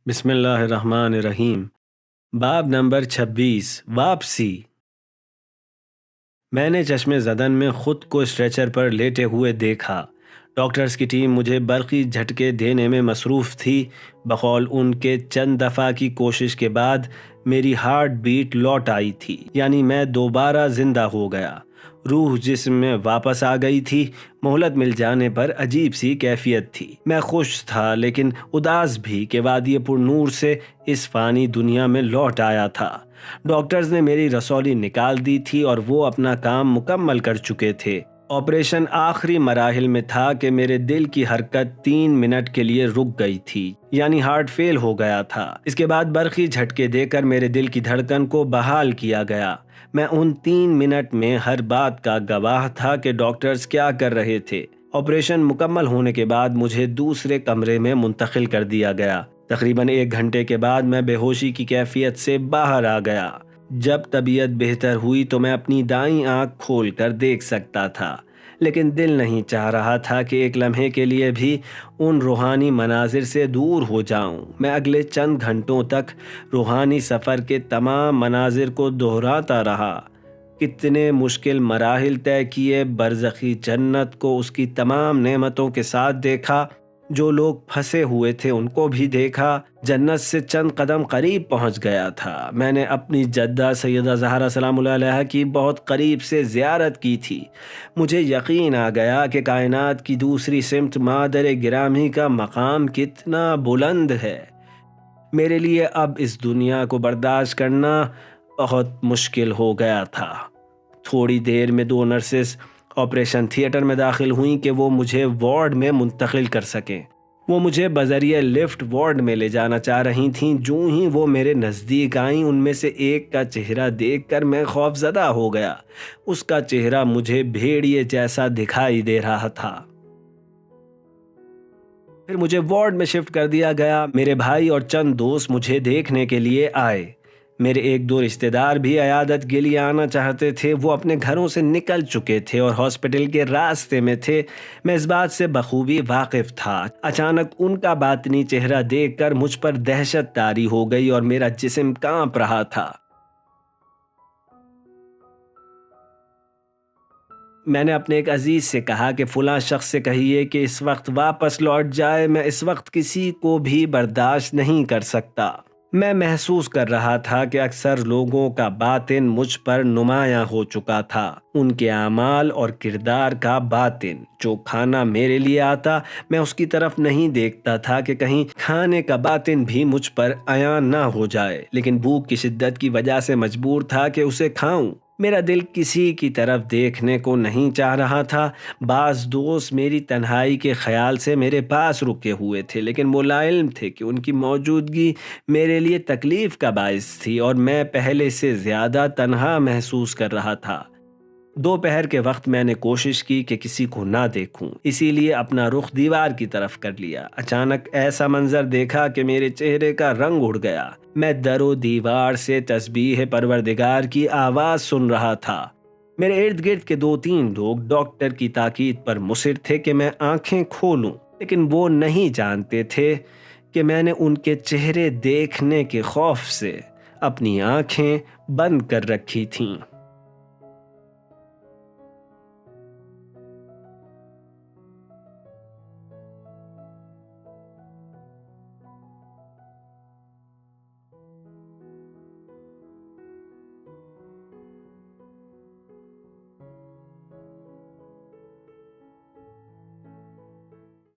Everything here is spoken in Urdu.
بسم اللہ الرحمن الرحیم۔ باب نمبر 26 واپسی۔ میں نے چشم زدن میں خود کو اسٹریچر پر لیٹے ہوئے دیکھا۔ ڈاکٹرز کی ٹیم مجھے برقی جھٹکے دینے میں مصروف تھی۔ بقول ان کے چند دفعہ کی کوشش کے بعد میری ہارٹ بیٹ لوٹ آئی تھی، یعنی میں دوبارہ زندہ ہو گیا۔ روح جسم میں واپس آ گئی تھی۔ مہلت مل جانے پر عجیب سی کیفیت تھی۔ میں خوش تھا لیکن اداس بھی کہ وادی پر نور سے اس فانی دنیا میں لوٹ آیا تھا۔ ڈاکٹرز نے میری رسولی نکال دی تھی اور وہ اپنا کام مکمل کر چکے تھے۔ آپریشن آخری مراحل میں تھا کہ میرے دل کی حرکت 3 منٹ کے لیے رک گئی تھی، یعنی ہارٹ فیل ہو گیا تھا۔ اس کے بعد برقی جھٹکے دے کر میرے دل کی دھڑکن کو بحال کیا گیا۔ میں ان 3 منٹ میں ہر بات کا گواہ تھا کہ ڈاکٹرز کیا کر رہے تھے۔ آپریشن مکمل ہونے کے بعد مجھے دوسرے کمرے میں منتقل کر دیا گیا۔ تقریباً 1 گھنٹے کے بعد میں بے ہوشی کی کیفیت سے باہر آ گیا۔ جب طبیعت بہتر ہوئی تو میں اپنی دائیں آنکھ کھول کر دیکھ سکتا تھا، لیکن دل نہیں چاہ رہا تھا کہ ایک لمحے کے لیے بھی ان روحانی مناظر سے دور ہو جاؤں۔ میں اگلے چند گھنٹوں تک روحانی سفر کے تمام مناظر کو دہراتا رہا۔ کتنے مشکل مراحل طے کیے، برزخی جنت کو اس کی تمام نعمتوں کے ساتھ دیکھا، جو لوگ پھنسے ہوئے تھے ان کو بھی دیکھا۔ جنت سے چند قدم قریب پہنچ گیا تھا۔ میں نے اپنی جدہ سیدہ زہرا سلام اللہ علیہا کی بہت قریب سے زیارت کی تھی۔ مجھے یقین آ گیا کہ کائنات کی دوسری سمت مادر گرامی کا مقام کتنا بلند ہے۔ میرے لیے اب اس دنیا کو برداشت کرنا بہت مشکل ہو گیا تھا۔ تھوڑی دیر میں 2 نرسز آپریشن تھیٹر میں داخل ہوئیں کہ وہ مجھے وارڈ میں منتقل کر سکیں۔ وہ مجھے بذریعہ لفٹ وارڈ میں لے جانا چاہ رہی تھیں۔ جوں ہی وہ میرے نزدیک آئیں، ان میں سے ایک کا چہرہ دیکھ کر میں خوف زدہ ہو گیا۔ اس کا چہرہ مجھے بھیڑیے جیسا دکھائی دے رہا تھا۔ پھر مجھے وارڈ میں شفٹ کر دیا گیا۔ میرے بھائی اور چند دوست مجھے دیکھنے کے لیے آئے۔ میرے 1-2 رشتہ دار بھی عیادت کے لیے آنا چاہتے تھے۔ وہ اپنے گھروں سے نکل چکے تھے اور ہاسپٹل کے راستے میں تھے۔ میں اس بات سے بخوبی واقف تھا۔ اچانک ان کا باطنی چہرہ دیکھ کر مجھ پر دہشت طاری ہو گئی اور میرا جسم کانپ رہا تھا۔ میں نے اپنے ایک عزیز سے کہا کہ فلاں شخص سے کہیے کہ اس وقت واپس لوٹ جائے۔ میں اس وقت کسی کو بھی برداشت نہیں کر سکتا۔ میں محسوس کر رہا تھا کہ اکثر لوگوں کا باطن مجھ پر نمایاں ہو چکا تھا۔ ان کے اعمال اور کردار کا باطن۔ جو کھانا میرے لیے آتا، میں اس کی طرف نہیں دیکھتا تھا کہ کہیں کھانے کا باطن بھی مجھ پر عیاں نہ ہو جائے، لیکن بھوک کی شدت کی وجہ سے مجبور تھا کہ اسے کھاؤں۔ میرا دل کسی کی طرف دیکھنے کو نہیں چاہ رہا تھا۔ بعض دوست میری تنہائی کے خیال سے میرے پاس رکے ہوئے تھے، لیکن وہ لاعلم تھے کہ ان کی موجودگی میرے لیے تکلیف کا باعث تھی اور میں پہلے سے زیادہ تنہا محسوس کر رہا تھا۔ دوپہر کے وقت میں نے کوشش کی کہ کسی کو نہ دیکھوں، اسی لیے اپنا رخ دیوار کی طرف کر لیا۔ اچانک ایسا منظر دیکھا کہ میرے چہرے کا رنگ اڑ گیا۔ میں در و دیوار سے تسبیح پروردگار کی آواز سن رہا تھا۔ میرے ارد گرد کے 2-3 لوگ ڈاکٹر کی تاکید پر مصر تھے کہ میں آنکھیں کھولوں، لیکن وہ نہیں جانتے تھے کہ میں نے ان کے چہرے دیکھنے کے خوف سے اپنی آنکھیں بند کر رکھی تھیں۔